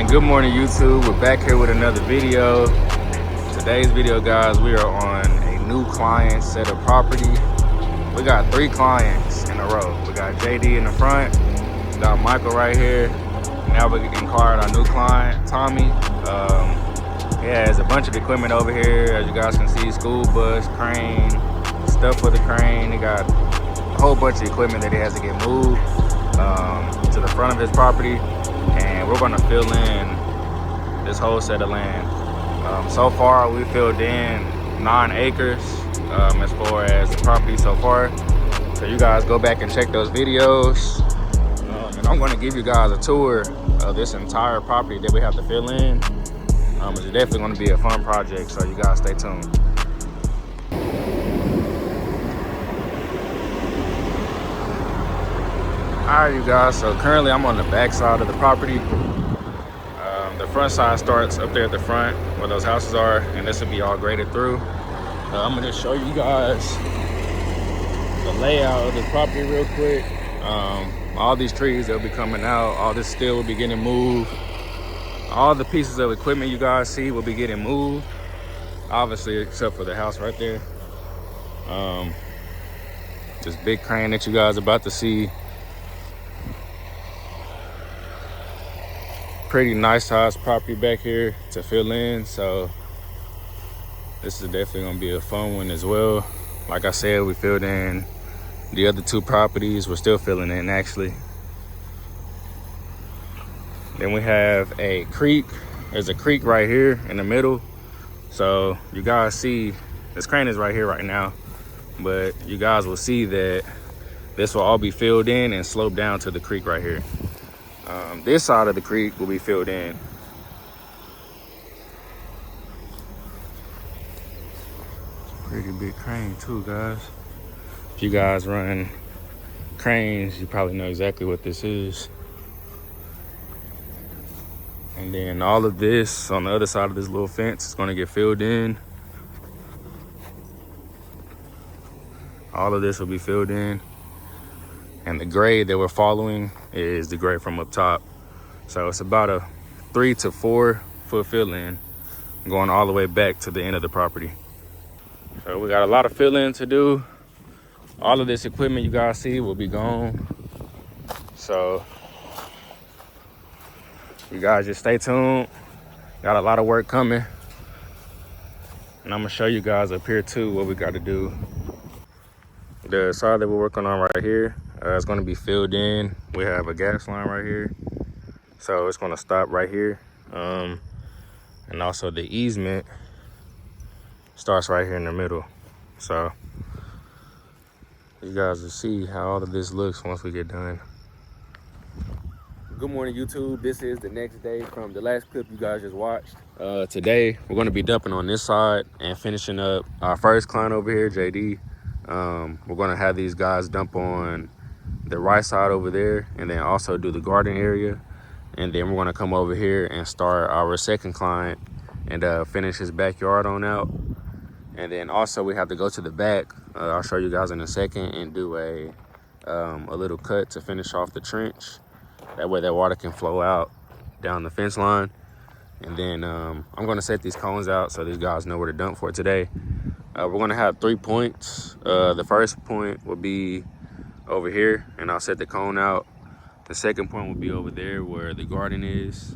Good morning, YouTube. We're back here with another video. Today's video, guys, we are on a new client set of property. We got 3 clients in a row. We got JD in the front, we got Michael right here. Now we inquired our new client, Tommy. He has a bunch of equipment over here, as you guys can see: school bus, crane, stuff for the crane. He got a whole bunch of equipment that he has to get moved to the front of his property, and we're going to fill in this whole set of land. So far we filled in 9 acres as far as the property so far, so you guys go back and check those videos, and I'm going to give you guys a tour of this entire property that we have to fill in. It's definitely going to be a fun project, so you guys stay tuned. Alright, you guys, so currently I'm on the back side of the property. The front side starts up there at the front where those houses are, and this will be all graded through. I'm gonna just show you guys the layout of the property real quick. All these trees, they'll be coming out. All this steel will be getting moved. All the pieces of equipment you guys see will be getting moved, obviously, except for the house right there. This big crane that you guys are about to see. Pretty nice sized property back here to fill in, so this is definitely gonna be a fun one as well. Like I said, we filled in the other 2 properties. We're still filling in, actually. Then we have a creek. There's a creek right here in the middle, so you guys see this crane is right here right now, but you guys will see that this will all be filled in and slope down to the creek right here. This side of the creek will be filled in. Pretty big crane too, guys. If you guys run cranes, you probably know exactly what this is. And then all of this on the other side of this little fence is going to get filled in. All of this will be filled in. And the grade that we're following is the grade from up top. So it's about a 3 to 4 foot fill in, going all the way back to the end of the property. So we got a lot of fill in to do. All of this equipment you guys see will be gone. So you guys just stay tuned. Got a lot of work coming. And I'm gonna show you guys up here too what we gotta do. The side that we're working on right here is gonna be filled in. We have a gas line right here, so it's gonna stop right here. And also the easement starts right here in the middle. So you guys will see how all of this looks once we get done. Good morning, YouTube. This is the next day from the last clip you guys just watched. Today we're going to be dumping on this side and finishing up our first client over here, JD. We're going to have these guys dump on the right side over there, and then also do the garden area. And then we're going to come over here and start our second client and finish his backyard on out. And then also we have to go to the back. I'll show you guys in a second, and do a little cut to finish off the trench. That way that water can flow out down the fence line. And then I'm gonna set these cones out so these guys know where to dump for today. We're gonna have 3 points. The first point will be over here, and I'll set the cone out. The second point will be over there where the garden is.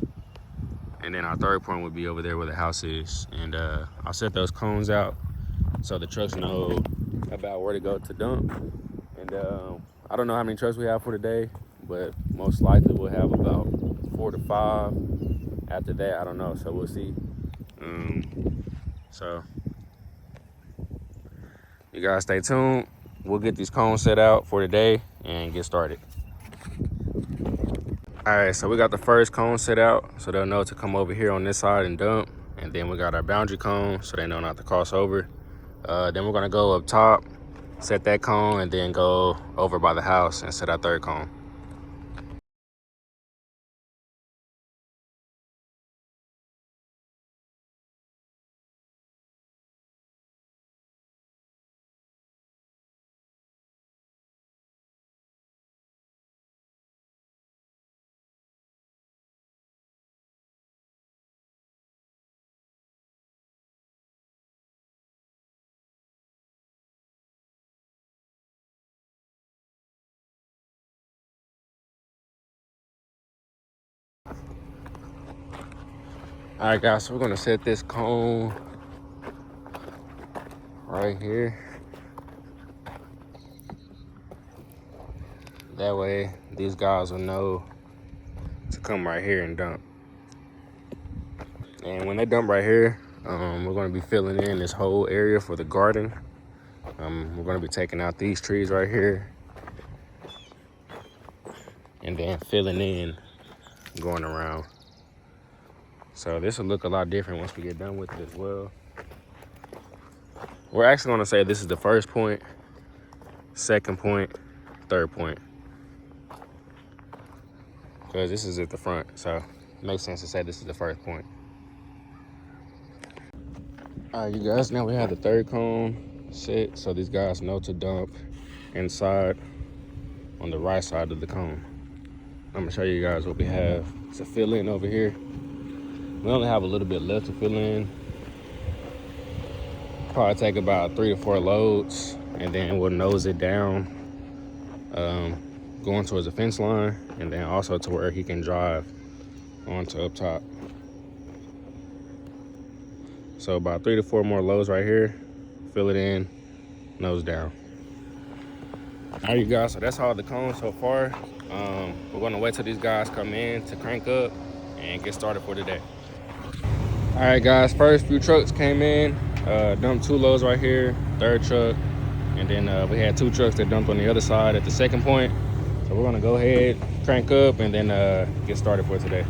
And then our third point will be over there where the house is. And I'll set those cones out so the trucks know about where to go to dump. And I don't know how many trucks we have for today, but most likely we'll have about 4 to 5. After that, I don't know, so we'll see. So you guys stay tuned. We'll get these cones set out for today and get started. All right, so we got the first cone set out, so they'll know to come over here on this side and dump. And then we got our boundary cone, so they know not to cross over. Then we're gonna go up top, set that cone, and then go over by the house and set our third cone. All right, guys, so we're gonna set this cone right here. That way, these guys will know to come right here and dump. And when they dump right here, we're gonna be filling in this whole area for the garden. We're gonna be taking out these trees right here and then filling in, going around. So this will look a lot different once we get done with it as well. We're actually gonna say this is the first point, second point, third point. Because this is at the front, so it makes sense to say this is the first point. All right, you guys, now we have the third cone set, so these guys know to dump inside on the right side of the cone. I'm gonna show you guys what we have to fill in over here. We only have a little bit left to fill in. Probably take about 3 to 4 loads, and then we'll nose it down, going towards the fence line, and then also to where he can drive onto up top. So about 3 to 4 more loads right here, fill it in, nose down. All right, you guys, so that's all the cones so far. We're gonna wait till these guys come in to crank up and get started for today. All right, guys, first few trucks came in, dumped 2 loads right here, third truck, and then we had 2 trucks that dumped on the other side at the second point. So we're gonna go ahead, crank up, and then get started for today.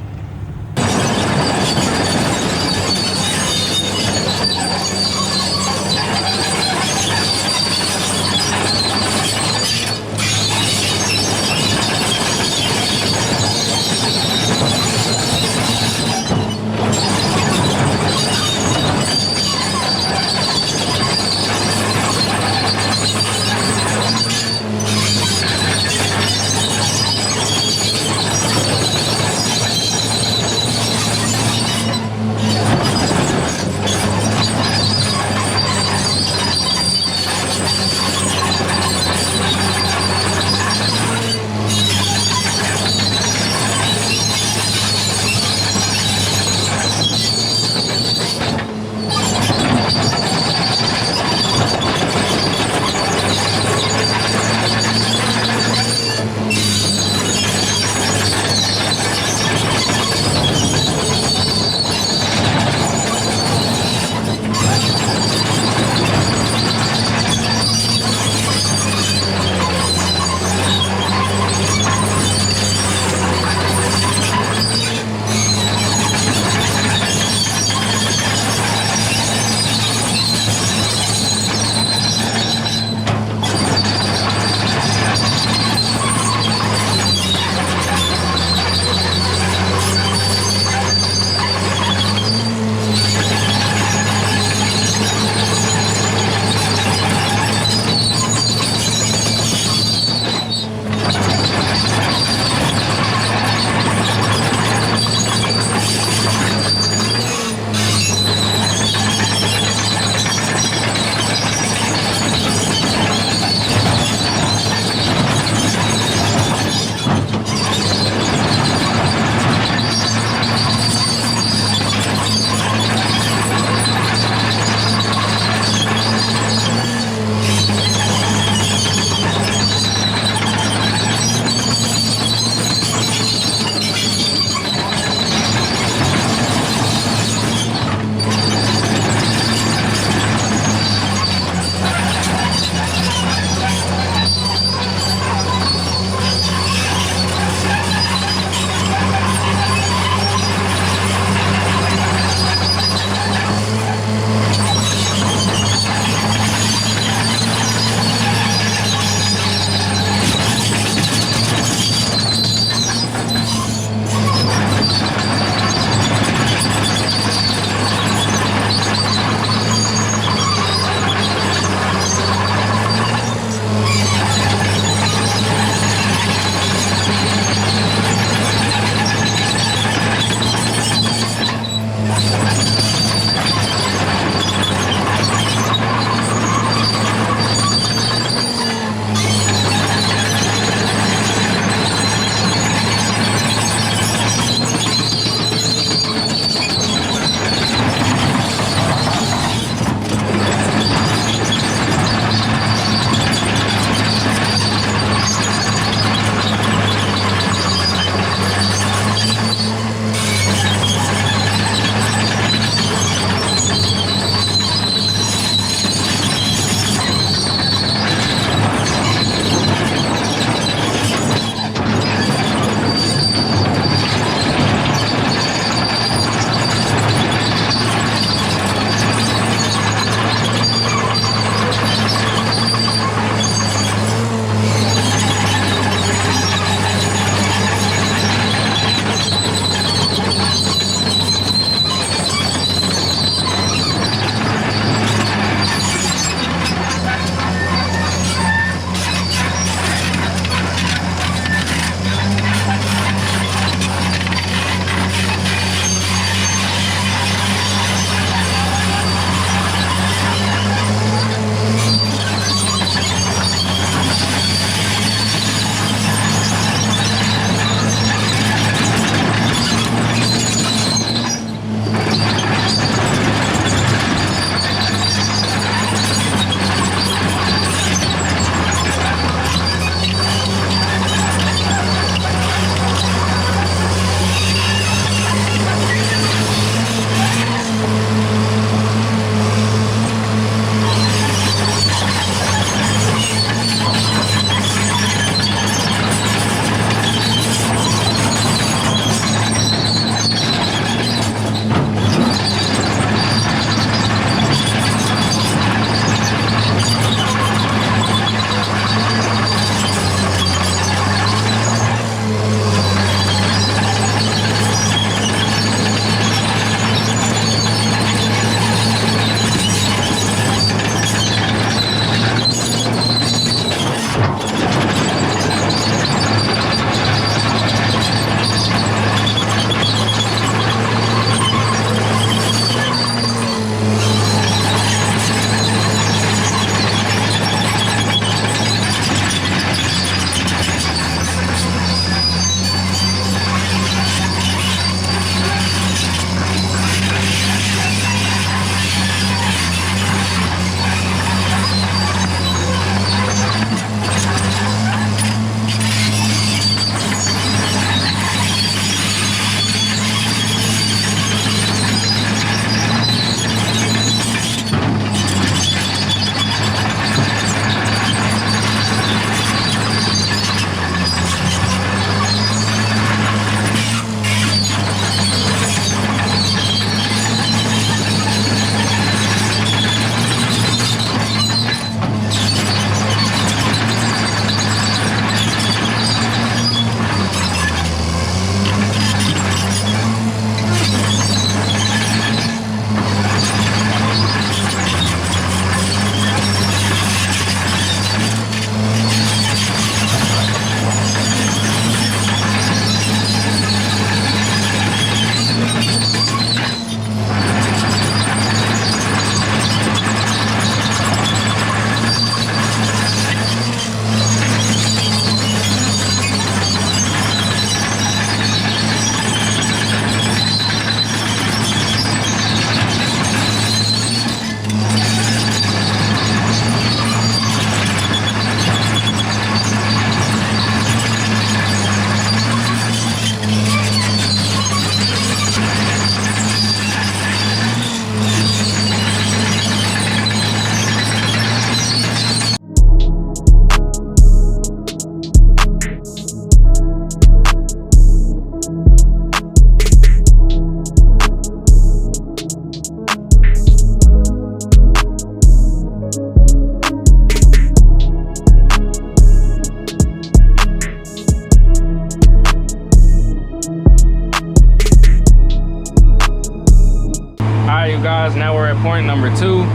right, you guys, now we're at point number 2. We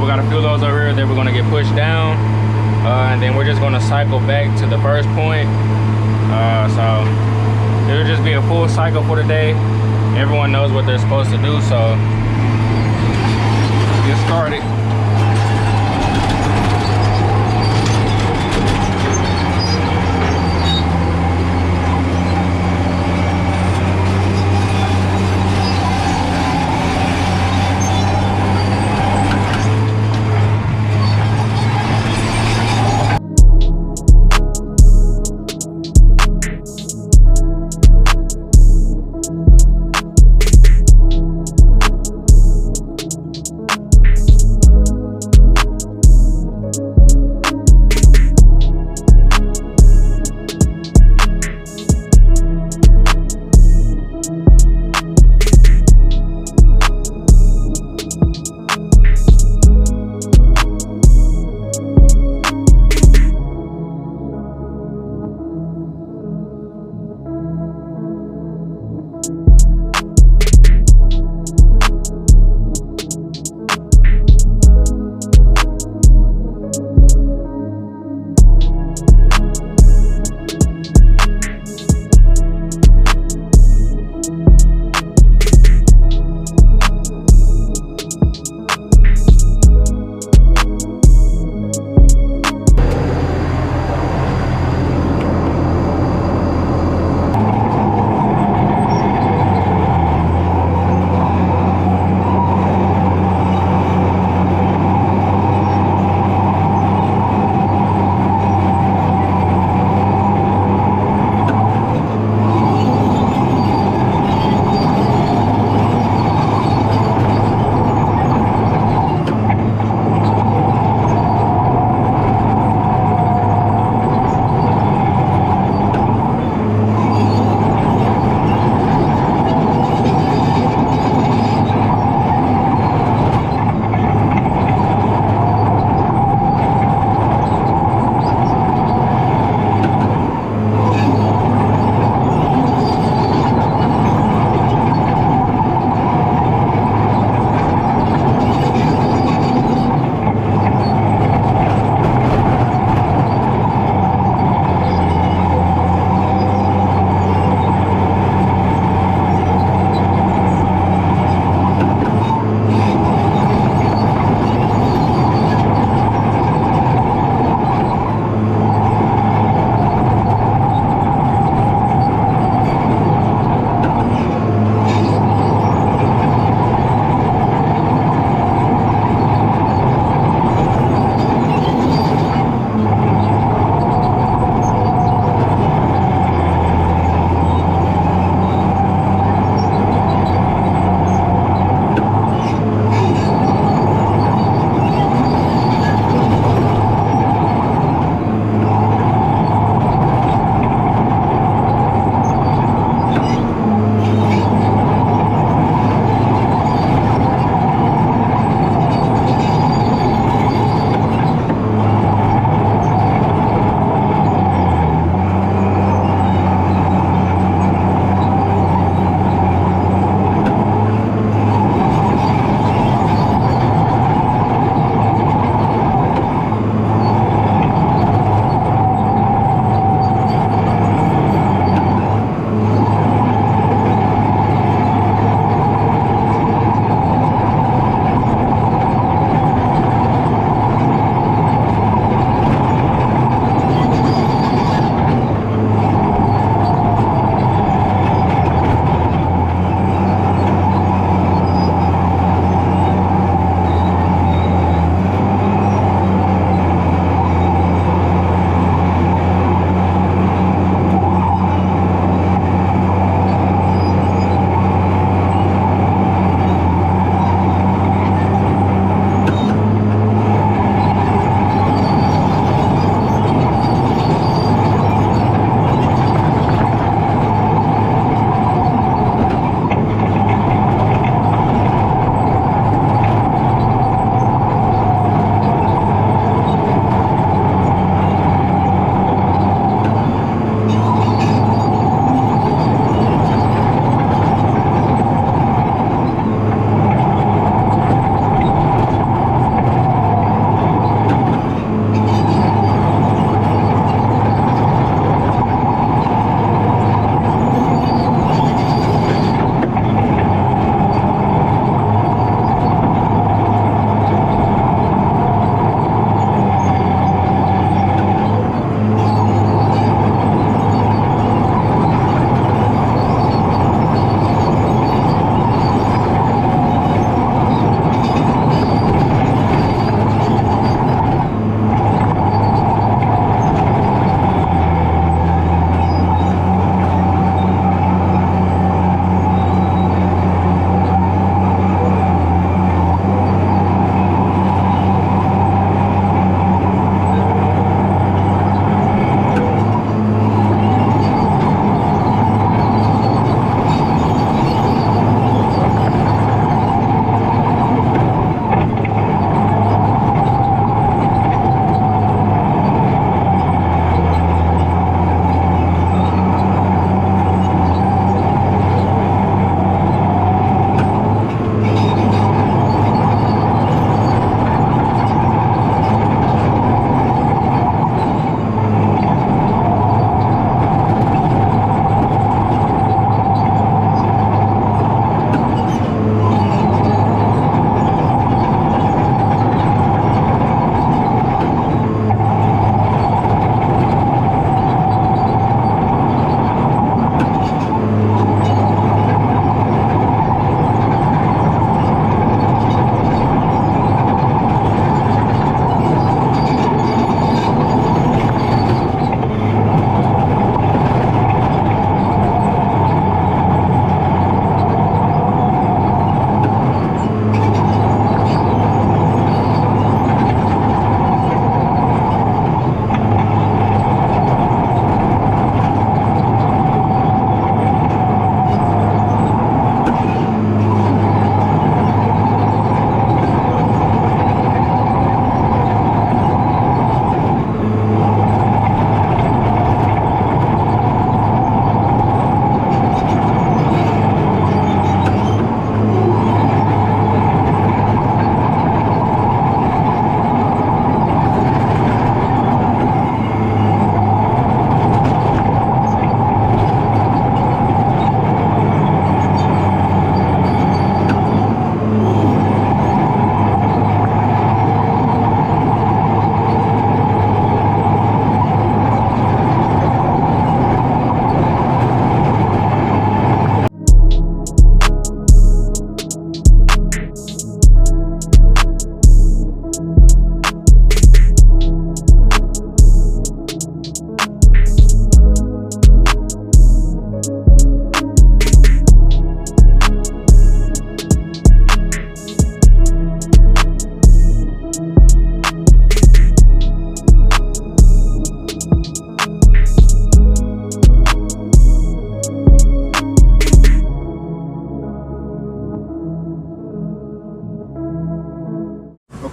got a few of those over here that we're gonna get pushed down. And then we're just gonna cycle back to the first point. So it'll just be a full cycle for the day. Everyone knows what they're supposed to do, so get started.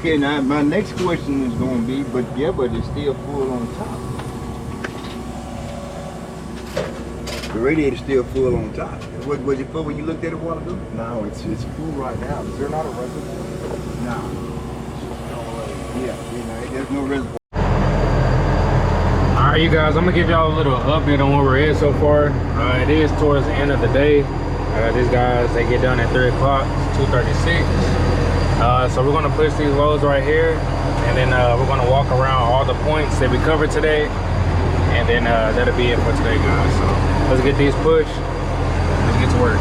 Okay, now my next question is going to be, but it's still full on top. The radiator's still full on top. What was it for when you looked at it a while ago? No, it's full right now. Is there not a reservoir? No. Yeah, there's no reservoir. All right, you guys, I'm gonna give y'all a little update on where we're at so far. It is towards the end of the day. These guys, they get done at 3 o'clock, 2:36. So we're gonna push these loads right here, and then we're gonna walk around all the points that we covered today, and then that'll be it for today, guys. So let's get these pushed. Let's get to work.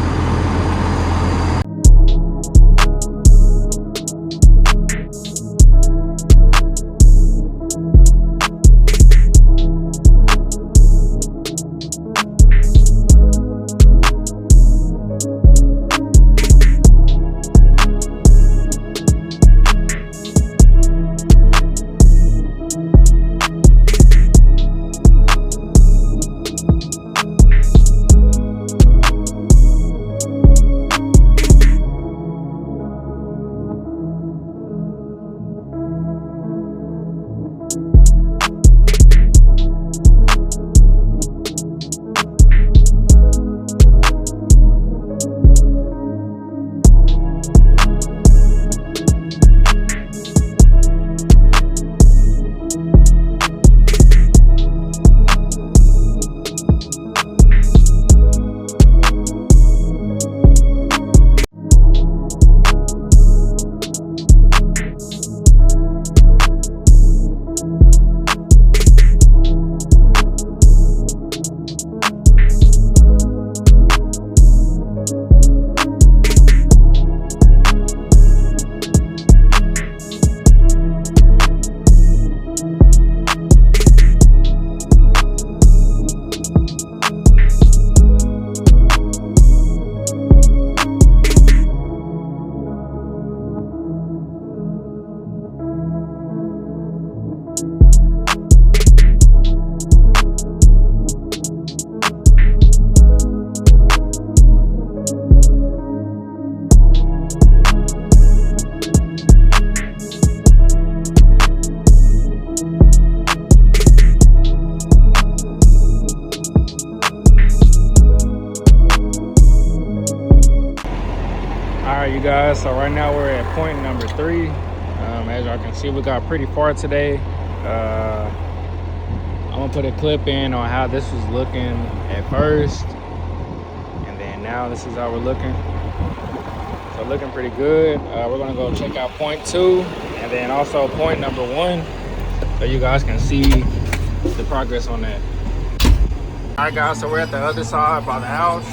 All right, you guys, so right now we're at point number 3. As y'all can see, we got pretty far today. I'm gonna put a clip in on how this was looking at first, and then now this is how we're looking. So looking pretty good. We're gonna go check out point 2, and then also point number 1, so you guys can see the progress on that. All right, guys, so we're at the other side by the house.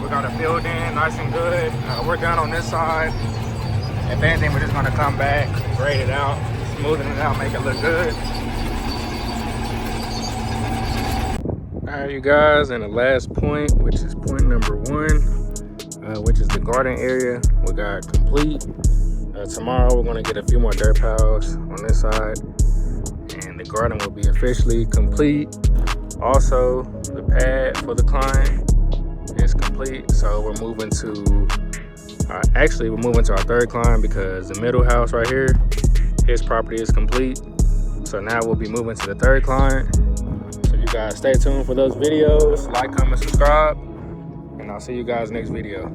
We got it filled in nice and good. We're done on this side. If anything, we're just gonna come back, grade it out, smoothen it out, make it look good. All right, you guys, and the last point, which is point number 1, which is the garden area, we got complete. Tomorrow, we're gonna get a few more dirt piles on this side, and the garden will be officially complete. Also, the pad for the client is complete, so we're moving to we're moving to our 3rd client, because the middle house right here, his property is complete. So now we'll be moving to the 3rd client. So you guys stay tuned for those videos, like, comment, subscribe, and I'll see you guys next video.